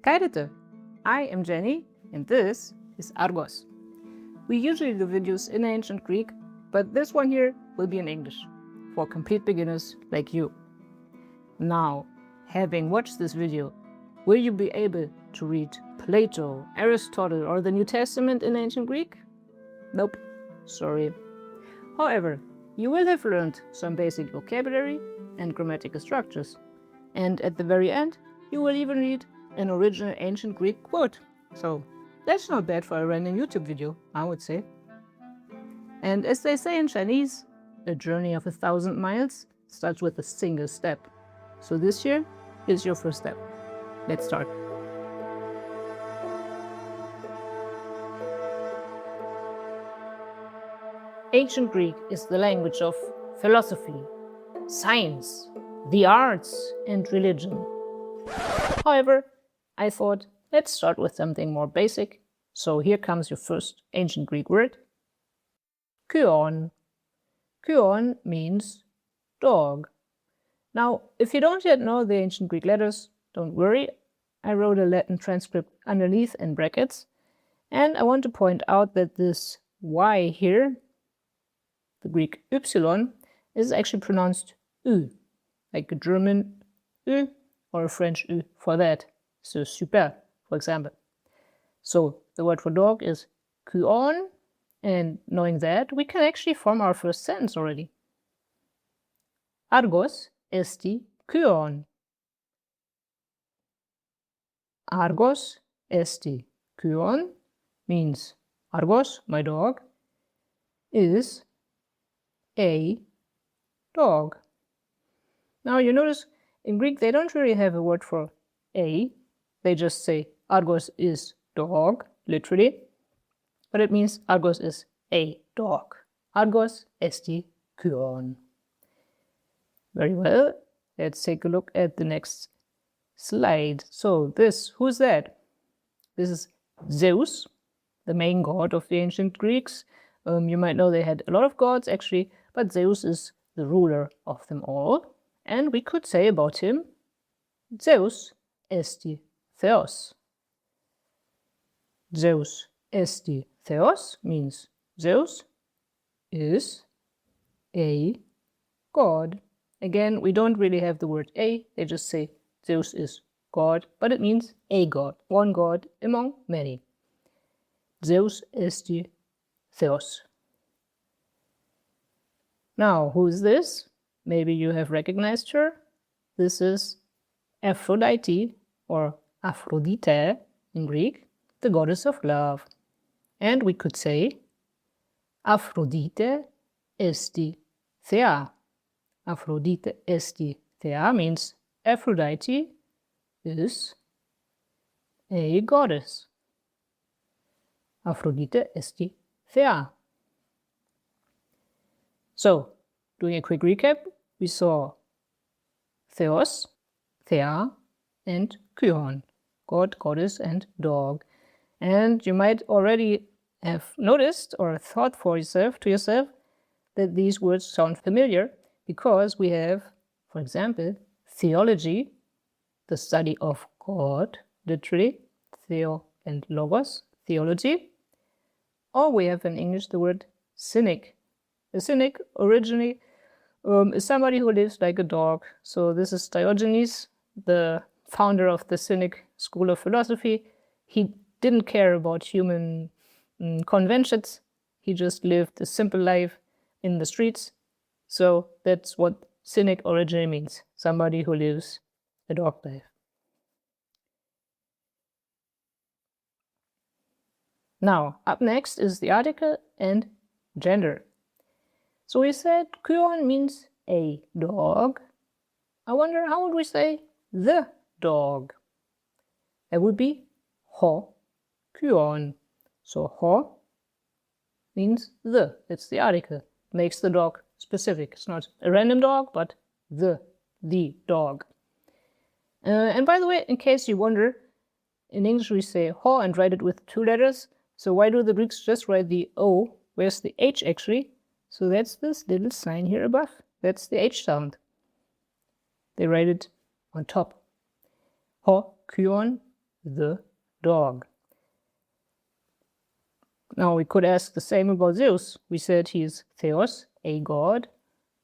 Kairete! I am Jenny and this is Argos. We usually do videos in ancient Greek, but this one here will be in English, for complete beginners like you. Now, having watched this video, will you be able to read Plato, Aristotle or the New Testament in ancient Greek? Nope, sorry. However, you will have learned some basic vocabulary and grammatical structures. And at the very end, you will even read an original ancient Greek quote. So that's not bad for a random YouTube video, I would say. And as they say in Chinese, a journey of 1,000 miles starts with a single step. So this here is your first step. Let's start. Ancient Greek is the language of philosophy, science, the arts, and religion. However, I thought, let's start with something more basic. So here comes your first ancient Greek word, kuon. Kuon means dog. Now, if you don't yet know the ancient Greek letters, don't worry. I wrote a Latin transcript underneath in brackets. And I want to point out that this Y here, the Greek ypsilon, is actually pronounced U, like a German U or a French U for that. So super, for example. So the word for dog is kuon, and knowing that, we can actually form our first sentence already. Argos esti kuon. Argos esti kuon means Argos, my dog, is a dog. Now you notice in Greek they don't really have a word for a. They just say Argos is dog, literally. But it means Argos is a dog. Argos esti kuon. Very well. Let's take a look at the next slide. So this, who's that? This is Zeus, the main god of the ancient Greeks. You might know they had a lot of gods actually, but Zeus is the ruler of them all. And we could say about him, Zeus esti Theos. Zeus esti Theos means Zeus is a god. Again, we don't really have the word a, they just say Zeus is god, but it means a god, one god among many. Zeus esti Theos. Now, who is this? Maybe you have recognized her. This is Aphrodite, or Aphrodite in Greek, the goddess of love. And we could say Aphrodite esti Thea. Aphrodite esti Thea means Aphrodite is a goddess. Aphrodite esti Thea. So, doing a quick recap, we saw Theos, Thea, and Kuon, god, goddess, and dog. And you might already have noticed or thought to yourself that these words sound familiar because we have, for example, theology, the study of God, literally, theo and logos, theology. Or we have in English the word cynic. A cynic originally is somebody who lives like a dog. So this is Diogenes, the founder of the Cynic school of philosophy. He didn't care about human conventions. He just lived a simple life in the streets. So that's what cynic originally means, somebody who lives a dog life. Now, up next is the article and gender. So we said kuon means a dog. I wonder how would we say the dog? That would be ho kuon. So ho means the. It's the article. Makes the dog specific. It's not a random dog, but the dog. And by the way, in case you wonder, in English we say ho and write it with 2 letters. So why do the Greeks just write the O? Where's the H actually? So that's this little sign here above. That's the H sound. They write it on top. Ho, kuon, the dog. Now we could ask the same about Zeus. We said he's Theos, a god,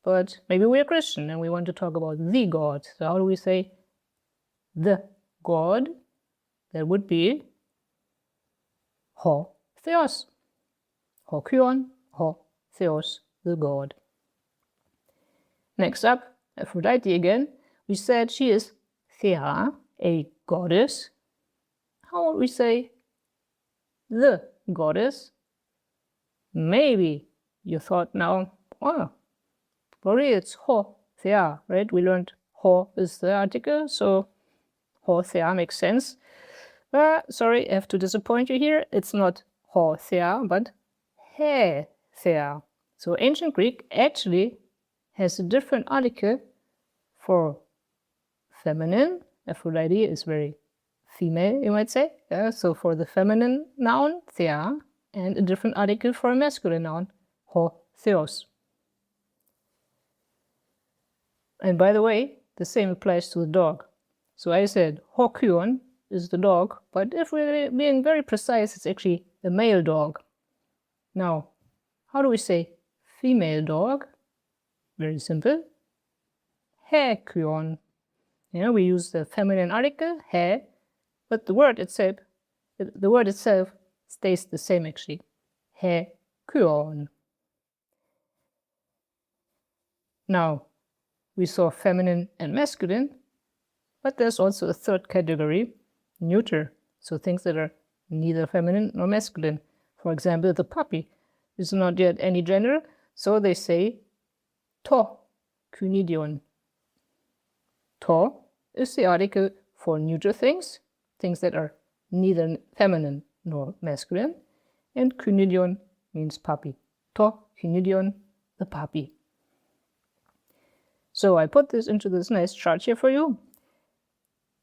but maybe we're Christian and we want to talk about the god. So how do we say the god? That would be ho Theos. Ho Kyon, ho Theos, the god. Next up, Aphrodite again. We said she is Thea, a goddess. How would we say the goddess? Maybe you thought now, oh, probably it's ho Thea, right? We learned ho is the article, so ho Thea makes sense. Sorry, I have to disappoint you here. It's not ho Thea, but he Thea. So ancient Greek actually has a different article for feminine. Aphrodite is very female, you might say. So for the feminine noun, Thea, and a different article for a masculine noun, ho Theos. And by the way, the same applies to the dog. So I said ho Kyon is the dog, but if we're being very precise, it's actually a male dog. Now, how do we say female dog? Very simple. He Kyon. We use the feminine article, he, but the word itself stays the same actually. He Kyon. Now, we saw feminine and masculine, but there's also a third category, neuter. So things that are neither feminine nor masculine. For example, the puppy is not yet any gender, so they say to kynidion. To is the article for neuter things that are neither feminine nor masculine, and kynidion means puppy. To kynidion, the puppy. So I put this into this nice chart here for you.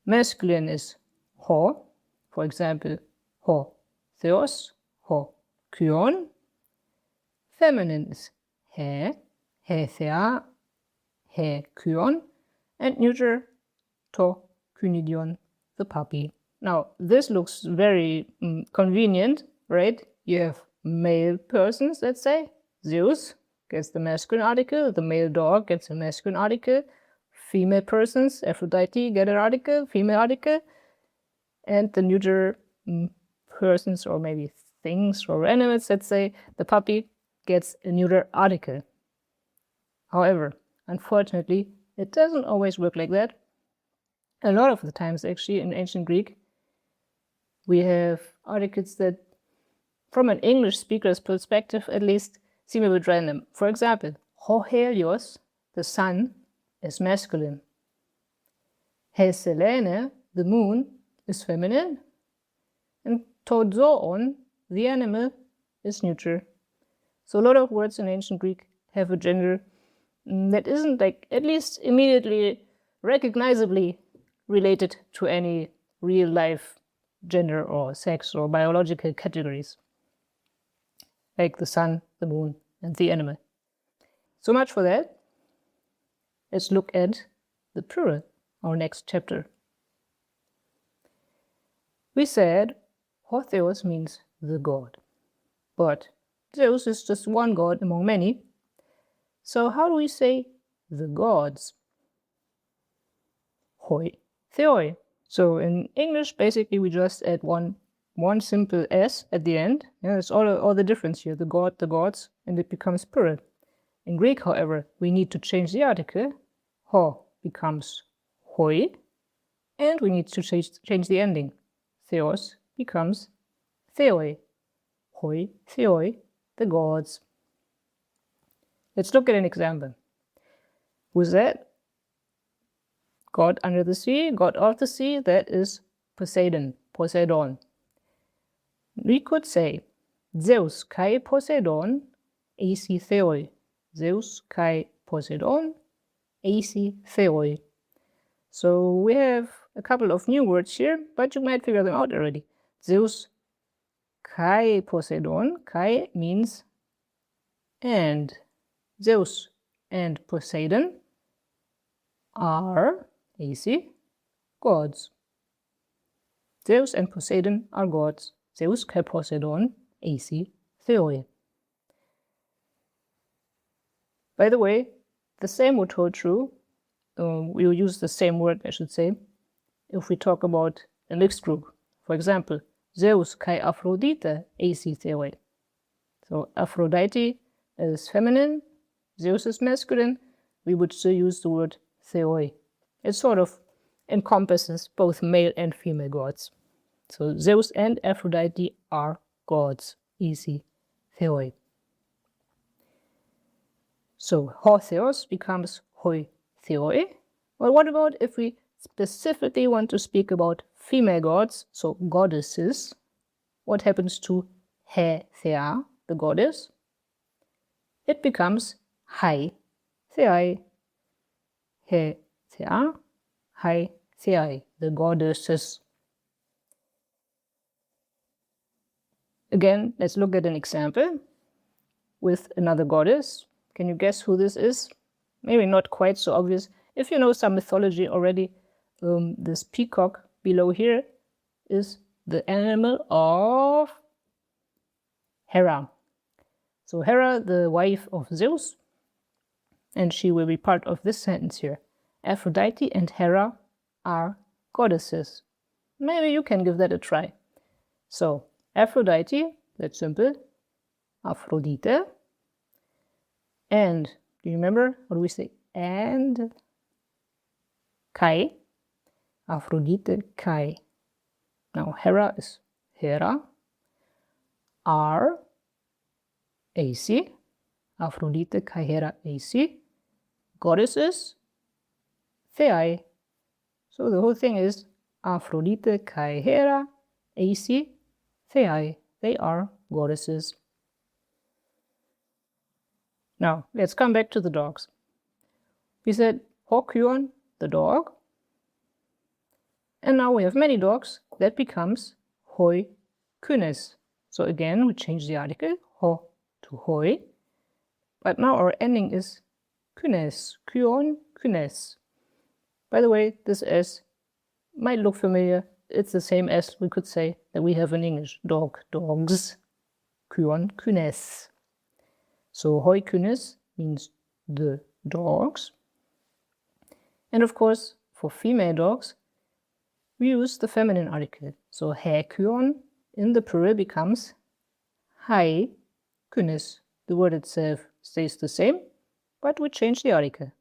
Masculine is ho, for example, ho Theos, ho Kyon. Feminine is he Thea, he Kyon. And neuter, to kynidion, the puppy. Now, this looks very convenient, right? You have male persons, let's say. Zeus gets the masculine article, the male dog gets a masculine article. Female persons, Aphrodite, get an article, female article. And the neuter persons, or maybe things or animals, let's say, the puppy gets a neuter article. However, unfortunately, it doesn't always work like that. A lot of the times, actually, in ancient Greek, we have articles that, from an English speaker's perspective at least, seem a bit random. For example, ho Helios, the sun, is masculine. He Selene, the moon, is feminine. And to zoon, the animal, is neuter. So a lot of words in ancient Greek have a gender that isn't, like, at least immediately recognizably related to any real life gender or sex or biological categories, like the sun, the moon, and the animal. So much for that. Let's look at the plural, our next chapter. We said ho Theos means the god, but Zeus is just one god among many. So how do we say the gods? Hoi Theoi. So in English, basically, we just add one simple s at the end. That's all the difference here, the god, the gods, and it becomes plural. In Greek, however, we need to change the article. Ho becomes hoi, and we need to change the ending. Theos becomes theoi. Hoi theoi, the gods. Let's look at an example. Who's that? God under the sea, God of the sea, that is Poseidon, Poseidon. We could say Zeus kai Poseidon, eisi theoi. Zeus kai Poseidon, eisi theoi. So we have a couple of new words here, but you might figure them out already. Zeus kai Poseidon, kai means and. Zeus and Poseidon are eisi gods. Zeus and Poseidon are gods. Zeus kai Poseidon, AC Theoi. By the way, the same would hold true. We'll use the same word, I should say, if we talk about a mixed group. For example, Zeus kai Aphrodite, AC Theoi. So Aphrodite is feminine, Zeus is masculine. We would still use the word Theoi. It sort of encompasses both male and female gods. So Zeus and Aphrodite are gods, AC Theoi. So ho Theos becomes hoi Theoi. Well, what about if we specifically want to speak about female gods, so goddesses? What happens to he Thea, the goddess? It becomes hai Theai. He Thea, hai Theai, the goddesses. Again, let's look at an example with another goddess. Can you guess who this is? Maybe not quite so obvious. If you know some mythology already, this peacock below here is the animal of Hera. So Hera, the wife of Zeus, and she will be part of this sentence here. Aphrodite and Hera are goddesses. Maybe you can give that a try. So Aphrodite, that's simple, Aphrodite. And do you remember what do we say? And Kai, Aphrodite Kai. Now Hera is Hera, are AC, Aphrodite Kai Hera AC, goddesses, Theai. So the whole thing is Aphrodite Kai Hera AC, Theai. They are goddesses. Now, let's come back to the dogs. We said Hokyon, the dog. And now we have many dogs. That becomes Hoi Kynes. So again, we change the article, Ho to Hoi. But now our ending is Kynes, Kyon, Kynes. By the way, this S might look familiar. It's the same as we could say that we have in English. Dog, dogs, Kyon, Kynes. So hoi kynes means the dogs. And of course, for female dogs, we use the feminine article. So he kyon in the plural becomes hai kynes. The word itself stays the same, but we change the article.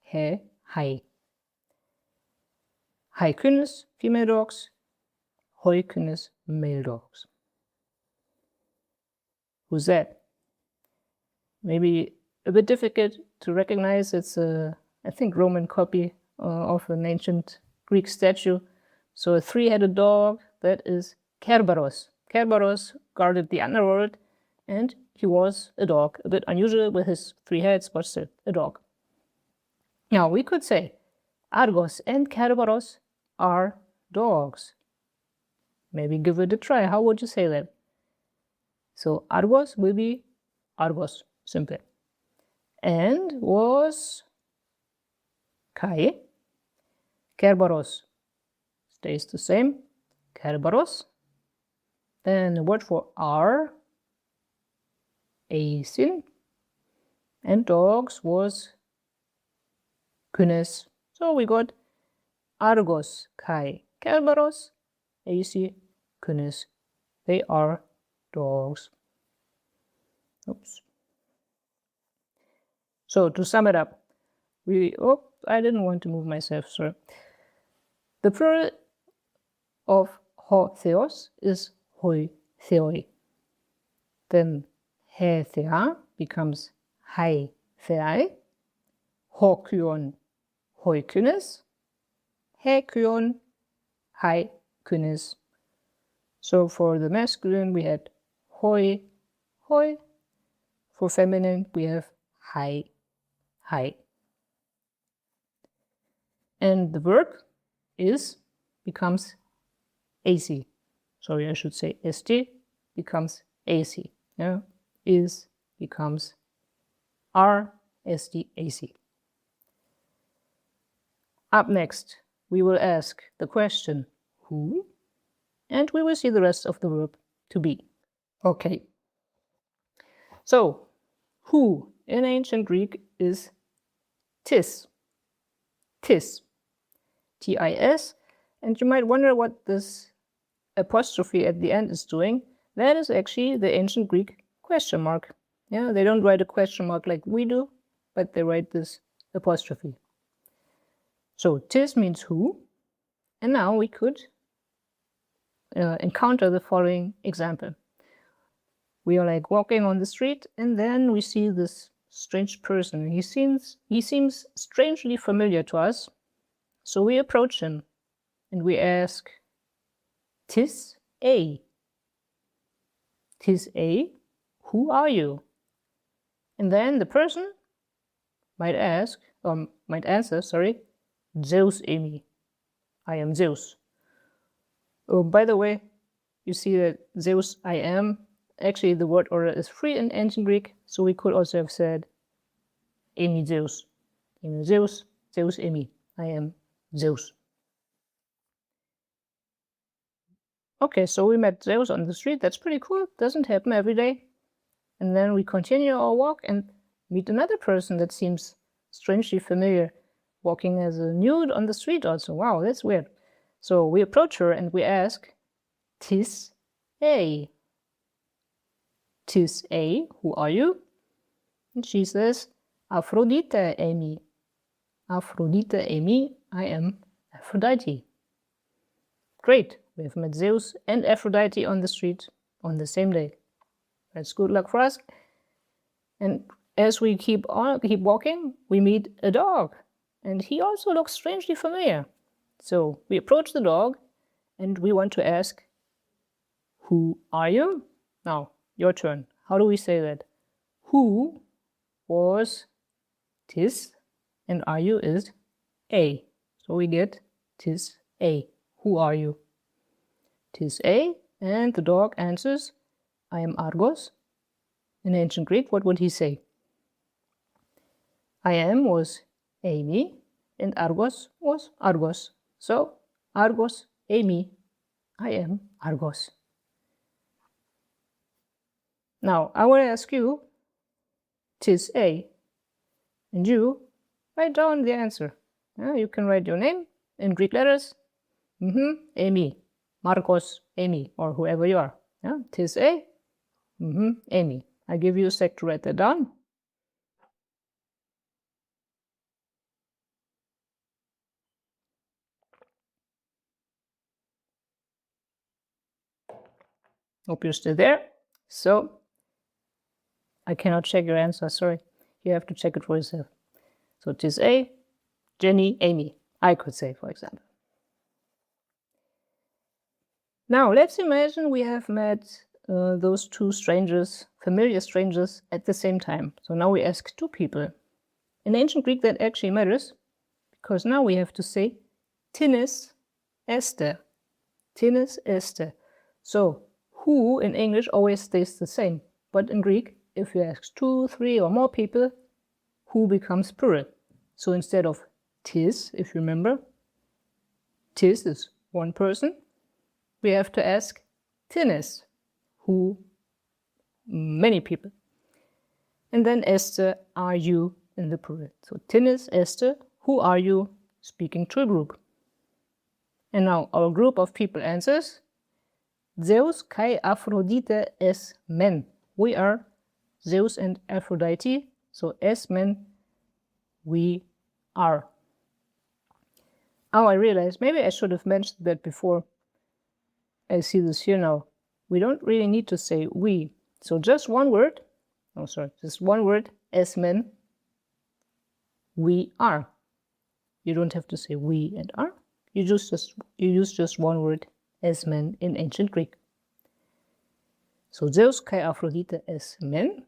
He, hai. Hai kynes, female dogs. Hoi kynes, male dogs. Who's that? Maybe a bit difficult to recognize. It's a, I think, Roman copy of an ancient Greek statue. So a three-headed dog, that is Kerberos. Kerberos guarded the underworld, and he was a dog. A bit unusual with his three heads, but still a dog. Now we could say Argos and Kerberos are dogs. Maybe give it a try. How would you say that? So Argos will be Argos. Simple. And was Kai. Kerberos stays the same. Kerberos. Then the word for are Aisin. And dogs was Kynes. So we got Argos, Kai, Kerberos, Aisi, Kynes. They are dogs. Oops. So to sum it up, I didn't want to move myself, sorry. The plural of ho theos is hoi theoi. Then he thea becomes hai theai. Ho kyon hoi kynes. He kyon hai kynes. So for the masculine we had hoi, hoi. For feminine we have hai, hai. And the verb becomes AC. Sorry, I should say ST becomes AC. Yeah? Is becomes R, ST, AC. Up next, we will ask the question who and we will see the rest of the verb to be. Okay. So, who in ancient Greek is tis. Tis. T-I-S. And you might wonder what this apostrophe at the end is doing. That is actually the ancient Greek question mark. Yeah, they don't write a question mark like we do, but they write this apostrophe. So tis means who, and now we could encounter the following example. We are like walking on the street, and then we see this strange person. He seems strangely familiar to us, so we approach him and we ask, "Tis A. Tis A, who are you?" And then the person might answer, "Zeus Amy. I am Zeus." Oh, by the way, you see that Zeus I am, actually the word order is free in ancient Greek, so we could also have said Amy Zeus. Amy Zeus, Zeus Amy. I am Zeus. Okay, so we met Zeus on the street. That's pretty cool. Doesn't happen every day. And then we continue our walk and meet another person that seems strangely familiar, walking as a nude on the street also. Wow, that's weird. So we approach her and we ask, "Tis A. Tis A, who are you?" And she says, "Aphrodite Amy. Aphrodite Amy, I am Aphrodite." Great, we have met Zeus and Aphrodite on the street on the same day. That's good luck for us. And as we keep walking, we meet a dog, and he also looks strangely familiar. So we approach the dog, and we want to ask, "Who are you?" Now, your turn. How do we say that? Who was tis, and are you is A. So we get tis A. Who are you? Tis A, and the dog answers, "I am Argos." In ancient Greek, what would he say? I am was Amy, and Argos was Argos. So, Argos, Amy, I am Argos. Now, I want to ask you, "Tis A," and you write down the answer. You can write your name in Greek letters. Amy, Marcos, Amy, or whoever you are. "Tis A," Amy. I give you a sec to write that down. Hope you're still there. So, I cannot check your answer, sorry. You have to check it for yourself. So, "Tis A, Jenny, Amy." I could say, for example. Now, let's imagine we have met those two strangers, familiar strangers, at the same time. So now we ask two people. In ancient Greek, that actually matters, because now we have to say "Tinis este." Tinis este. So, who in English always stays the same. But in Greek, if you ask 2, 3, or more people, who becomes plural. So instead of tis, if you remember, tis is one person, we have to ask tinis, who, many people. And then este, are you, in the plural. So tinis este, who are you, speaking to a group. And now our group of people answers, Zeus kai Aphrodite es men. We are Zeus and Aphrodite, so es men, we are. Oh, I realized, maybe I should have mentioned that before. I see this here now. We don't really need to say we. So just one word, es men, we are. You don't have to say we and are. You use just one word, es men, in ancient Greek. So Zeus kai Aphrodite es men.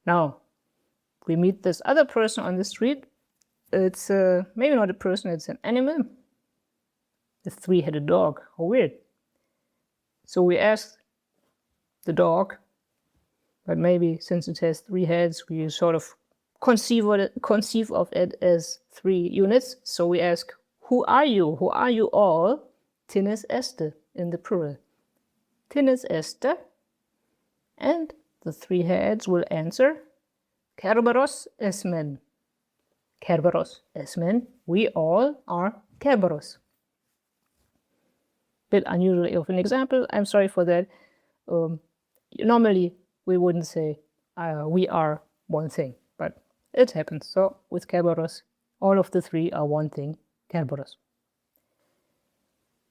Now, we meet this other person on the street. It's maybe not a person, it's an animal. The three-headed dog. How weird. So we ask the dog, but maybe since it has 3 heads, we sort of conceive of it as 3 units. So we ask, who are you? Who are you all? Tines este in the plural. Tines este. And the three heads will answer Kerberos esmen. Kerberos esmen. We all are Kerberos. Bit unusual of an example. I'm sorry for that. Normally, we wouldn't say we are one thing, but it happens. So with Kerberos, all of the three are one thing, Kerberos.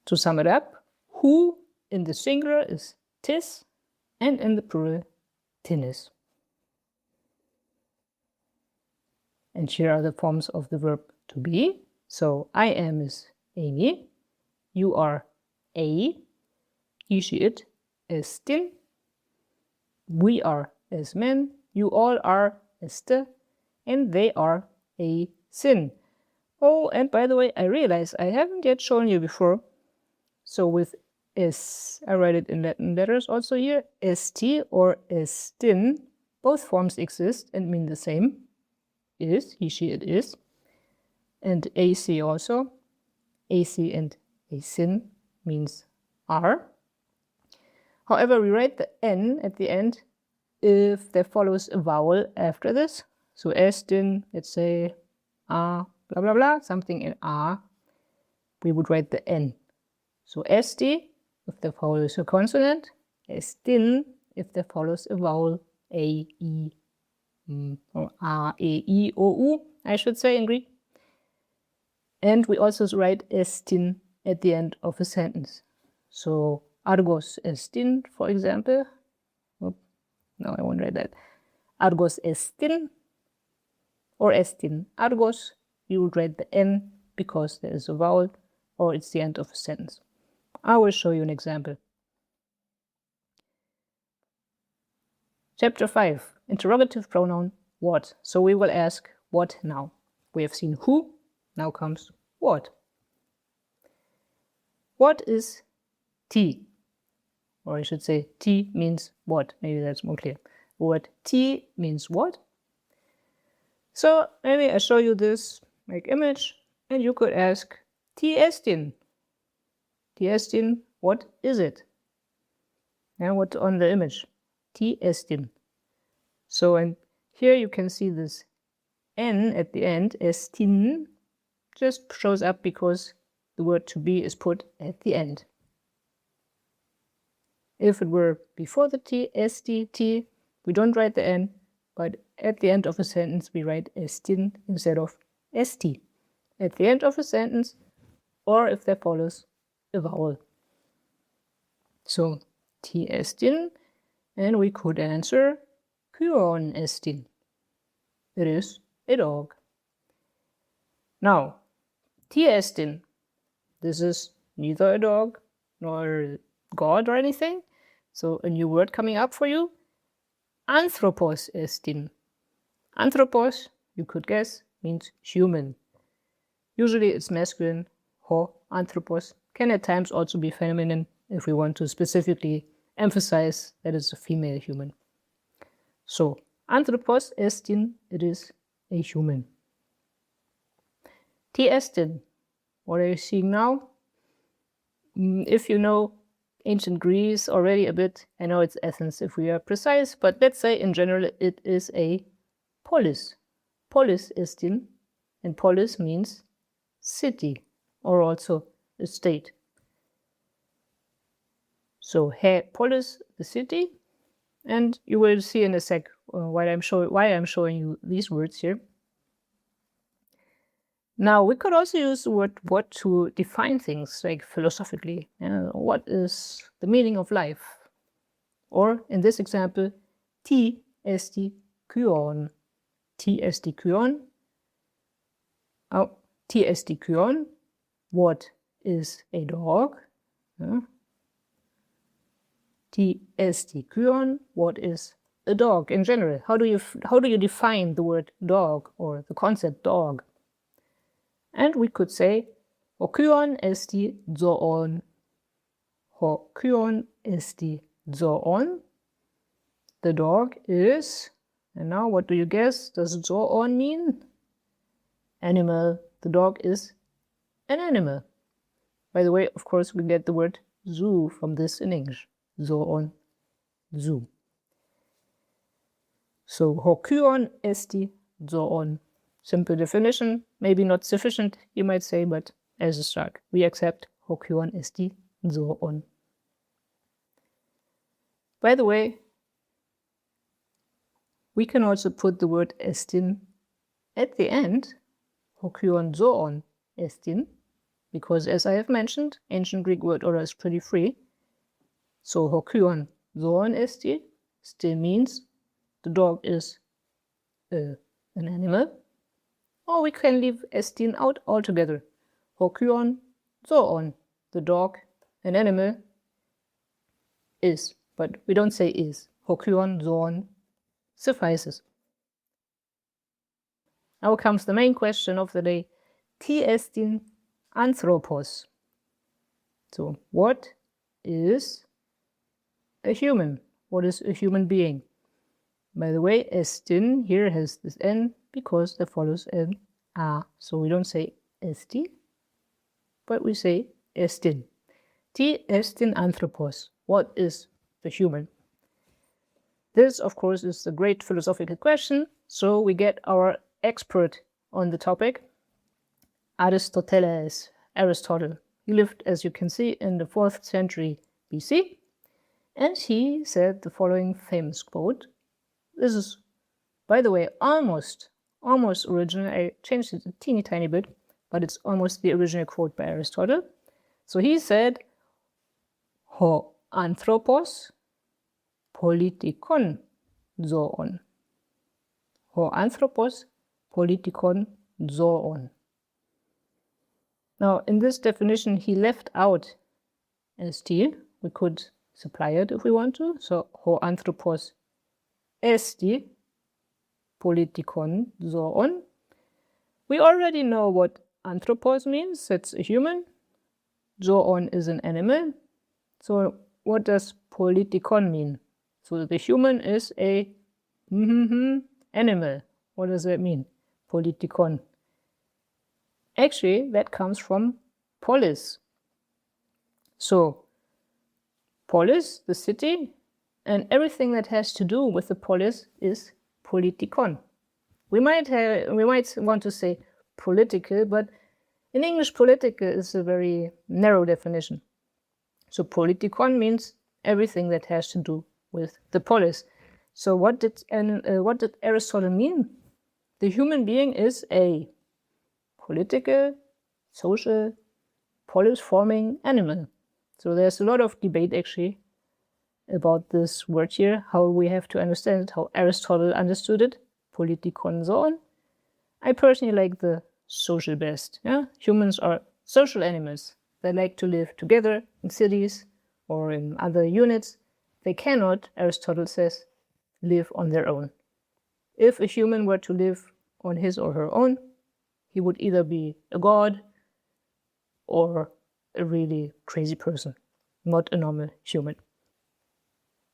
To sum it up, who in the singular is tis, and in the plural, tinis. And here are the forms of the verb to be. So I am is Amy, you are a, he, she, it is tin, we are as men, you all are este, and they are a sin. Oh, and by the way, I realize I haven't yet shown you before. So with is, I write it in Latin letters also here, st or estin, both forms exist and mean the same. Is, he, she, it is. And ac also. ac and asin means are. However, we write the n at the end if there follows a vowel after this. So estin, let's say blah blah blah, something in a, we would write the n. So esti if there follows a consonant, estin if there follows a vowel a, e, or a, e, o, u, I should say in Greek. And we also write estin at the end of a sentence. So argos estin, for example. Oh, no, I won't write that. Argos estin or estin argos. You would write the n because there is a vowel or it's the end of a sentence. I will show you an example. Chapter 5. Interrogative pronoun what. So we will ask what now. We have seen who, now comes what. What is T? Or I should say T means what. Maybe that's more clear. The word T means what? So maybe I show you this like image and you could ask T estin. T estin, what is it? And what's on the image? T estin. So and here you can see this N at the end, estin, just shows up because the word to be is put at the end. If it were before the T, st, T, we don't write the N, but at the end of a sentence we write estin instead of st. At the end of a sentence, or if there follows a vowel. So T estin, and we could answer Kyon estin. It is a dog. Now, T estin. This is neither a dog nor a god or anything. So a new word coming up for you. Anthropos estin. Anthropos, you could guess, means human. Usually it's masculine. Ho, anthropos, can at times also be feminine if we want to specifically emphasize that it's a female human. So, anthropos estin, it is a human. T estin, what are you seeing now? If you know ancient Greece already a bit, I know it's Athens if we are precise, but let's say in general it is a polis. Polis estin, and polis means city or also a state. So polis, the city, and you will see in a sec why I'm showing you these words here. Now we could also use the word what to define things, like philosophically. What is the meaning of life? Or in this example, T esti kyon. T esti kyon. Oh, T esti kyon. What is a dog? T esti kyon. What is a dog in general? How do you define the word dog or the concept dog? And we could say ho kyon esti zoon. Ho kyon esti zoon. The dog is, and now what do you guess does zoon mean? Animal. The dog is an animal. By the way, of course, we get the word zoo from this in English. Zoon, zoo. So, ho kyon esti zoon. Simple definition, maybe not sufficient, you might say, but as a start, we accept ho kyon esti zoon. By the way, we can also put the word estin at the end, ho kyon zoon estin, because as I have mentioned, ancient Greek word order is pretty free. So ho kyon zoon esti still means the dog is an animal. Or we can leave estin out altogether. Ho kyon zoon, the dog, an animal, is. But we don't say is. Ho kyon zoon suffices. Now comes the main question of the day. Ti estin anthropos. So, what is a human? What is a human being? By the way, estin here has this n because there follows an a. So we don't say esti, but we say estin. Ti estin anthropos. What is the human? This, of course, is a great philosophical question. So we get our expert on the topic, Aristoteles, Aristotle. He lived, as you can see, in the 4th century BC. And he said the following famous quote. This is, by the way, almost original. I changed it a teeny tiny bit, but it's almost the original quote by Aristotle. So he said, ho anthropos politikon zoon. Ho anthropos politikon zoon. Now, in this definition, he left out esti. We could supply it if we want to. So, ho anthropos esti politikon zoon. We already know what anthropos means. It's a human. Zoon is an animal. So, what does politikon mean? So, the human is a animal. What does that mean? Politikon. Actually, that comes from polis. So, polis, the city, and everything that has to do with the polis is politikon. We might want to say political, but in English, political is a very narrow definition. So politikon means everything that has to do with the polis. So what did Aristotle mean? The human being is a political, social, polis-forming animal. So there's a lot of debate actually about this word here, how we have to understand it, how Aristotle understood it, politikon zoon. I personally like the social best. Yeah? Humans are social animals. They like to live together in cities or in other units. They cannot, Aristotle says, live on their own. If a human were to live on his or her own, he would either be a god or a really crazy person, not a normal human.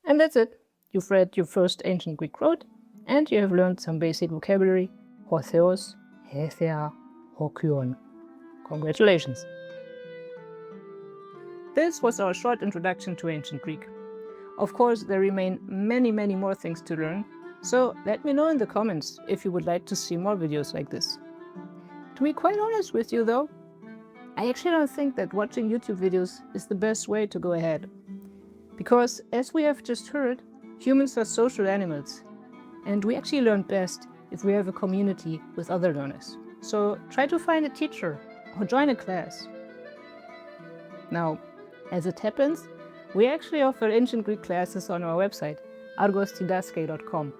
And that's it. You've read your first ancient Greek quote, and you have learned some basic vocabulary, ho theos, he thea, ho kyon. Congratulations! This was our short introduction to ancient Greek. Of course, there remain many more things to learn, so let me know in the comments if you would like to see more videos like this. To be quite honest with you though, I actually don't think that watching YouTube videos is the best way to go ahead. Because, as we have just heard, humans are social animals, and we actually learn best if we have a community with other learners. So try to find a teacher or join a class. Now, as it happens, we actually offer ancient Greek classes on our website, argostidaske.com.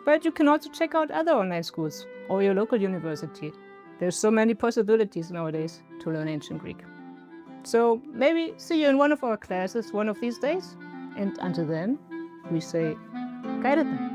But you can also check out other online schools or your local university. There's so many possibilities nowadays to learn ancient Greek. So maybe see you in one of our classes one of these days. And until then, we say, guided them.